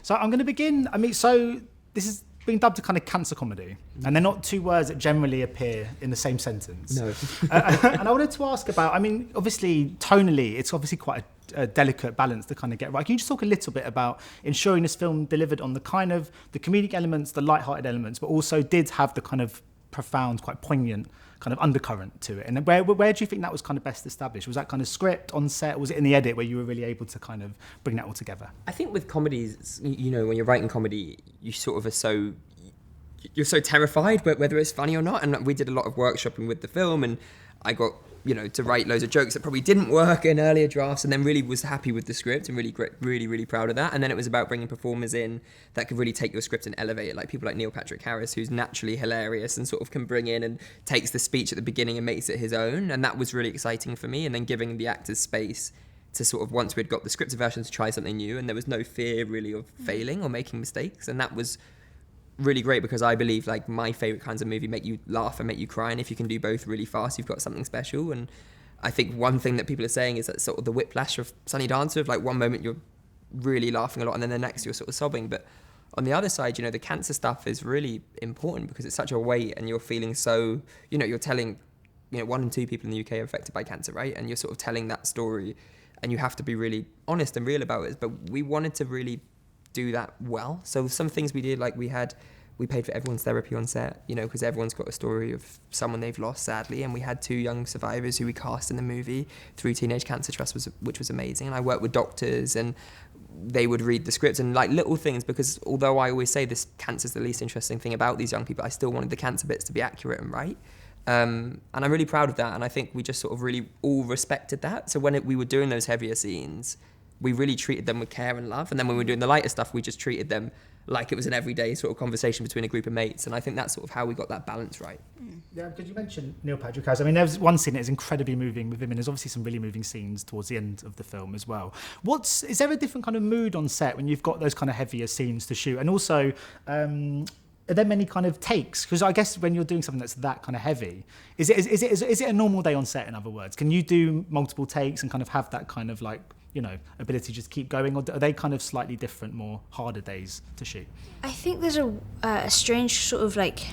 So I'm going to begin. I mean, so this is being dubbed a kind of cancer comedy, and they're not two words that generally appear in the same sentence. No. And I wanted to ask about, I mean, obviously, tonally, it's obviously quite a delicate balance to kind of get right. Can you just talk a little bit about ensuring this film delivered on the kind of the comedic elements, the light-hearted elements, but also did have the kind of profound, quite poignant kind of undercurrent to it? And where do you think that was kind of best established? Was that kind of script on set? Was it in the edit where you were really able to kind of bring that all together? I think with comedies, you know, when you're writing comedy, you sort of you're so terrified whether it's funny or not. And we did a lot of workshopping with the film, and I got, you know, to write loads of jokes that probably didn't work in earlier drafts, and then really was happy with the script and really proud of that. And then it was about bringing performers in that could really take your script and elevate it, like people like Neil Patrick Harris, who's naturally hilarious and sort of can bring in and takes the speech at the beginning and makes it his own. And that was really exciting for me. And then giving the actors space to sort of, once we'd got the scripted version, to try something new, and there was no fear really of failing or making mistakes. And that was really great, because I believe, like, my favourite kinds of movie make you laugh and make you cry, and if you can do both really fast, you've got something special. And I think one thing that people are saying is that sort of the whiplash of Sunny Dancer, of like one moment you're really laughing a lot and then the next you're sort of sobbing. But on the other side, you know, the cancer stuff is really important because it's such a weight, and you're feeling so, you know, you're telling, you know, 1 in 2 people in the UK are affected by cancer, right? And you're sort of telling that story, and you have to be really honest and real about it. But we wanted to really do that well. So some things we did, like we paid for everyone's therapy on set, you know, because everyone's got a story of someone they've lost, sadly. And we had 2 young survivors who we cast in the movie through Teenage Cancer Trust, which was amazing. And I worked with doctors, and they would read the scripts, and like little things, because although I always say this cancer's the least interesting thing about these young people, I still wanted the cancer bits to be accurate and right. And I'm really proud of that. And I think we just sort of really all respected that. So when we were doing those heavier scenes, we really treated them with care and love. And then when we were doing the lighter stuff, we just treated them like it was an everyday sort of conversation between a group of mates. And I think that's sort of how we got that balance right. Yeah, because you mentioned Neil Patrick Harris. I mean, there's one scene that is incredibly moving with him, and there's obviously some really moving scenes towards the end of the film as well. Is there a different kind of mood on set when you've got those kind of heavier scenes to shoot? And also, are there many kind of takes? Because I guess when you're doing something that's that kind of heavy, is it a normal day on set, in other words? Can you do multiple takes and kind of have that kind of like, you know, ability to just keep going, or are they kind of slightly different, more harder days to shoot? I think there's a strange sort of like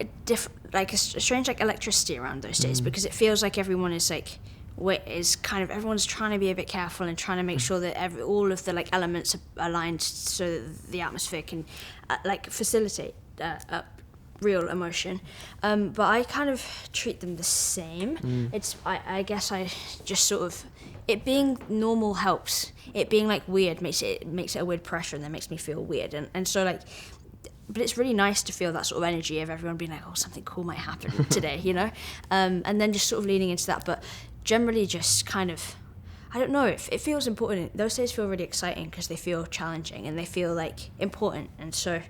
a strange like electricity around those days, because it feels like everyone is like everyone's trying to be a bit careful and trying to make sure that all of the like elements are aligned so that the atmosphere can like facilitate real emotion. But I kind of treat them the same. I guess I just sort of, it being normal helps. It being like weird makes it a weird pressure, and then makes me feel weird. And so like, but it's really nice to feel that sort of energy of everyone being like, oh, something cool might happen today, you know? And then just sort of leaning into that. But generally just kind of, I don't know, it feels important. Those days feel really exciting because they feel challenging and they feel like important. And so,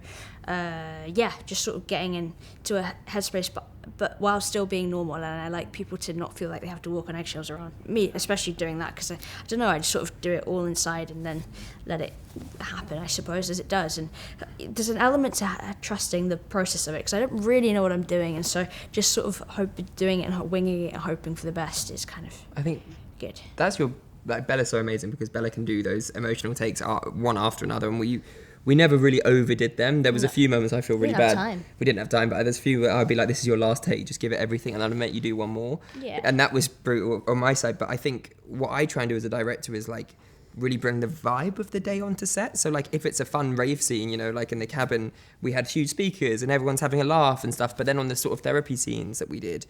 just sort of getting into a headspace, but while still being normal. And I like people to not feel like they have to walk on eggshells around me, especially doing that, because I don't know, I just sort of do it all inside and then let it happen, I suppose, as it does. And there's an element to trusting the process of it, because I don't really know what I'm doing, and so just sort of doing it and winging it and hoping for the best is kind of, I think, good. That's like, Bella's so amazing because Bella can do those emotional takes one after another, and we never really overdid them. There was a few moments I feel really bad. We didn't have time, but there's a few where I'd be like, this is your last take, just give it everything, and I'd make you do one more. Yeah. And that was brutal on my side, but I think what I try and do as a director is like really bring the vibe of the day onto set. So like if it's a fun rave scene, you know, like in the cabin, we had huge speakers and everyone's having a laugh and stuff, but then on the sort of therapy scenes that we did,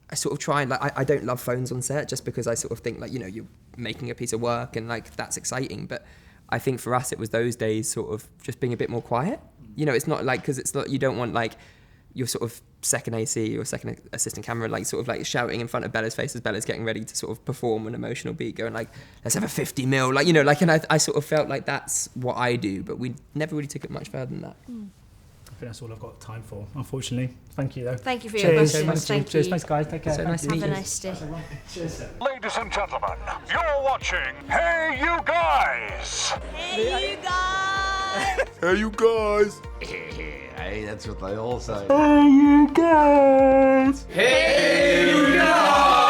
I sort of try and like, I don't love phones on set just because I sort of think like, you know, you're making a piece of work and like that's exciting, but I think for us it was those days sort of just being a bit more quiet. You know, it's not like, because it's not, you don't want like your sort of second AC or second assistant camera like sort of like shouting in front of Bella's face as Bella's getting ready to sort of perform an emotional beat, going like, let's have a 50 mil, like, you know, like, and I sort of felt like that's what I do, but we never really took it much further than that. I think that's all I've got time for, unfortunately. Thank you, though. Thank you for your questions. Thank you. Cheers, thanks, guys. Take care. So nice to meet you. Have a nice day. Cheers. Ladies and gentlemen, you're watching Hey You Guys! Hey, you guys! Hey you guys! Hey, that's what they all say. Hey, you guys! Hey you guys!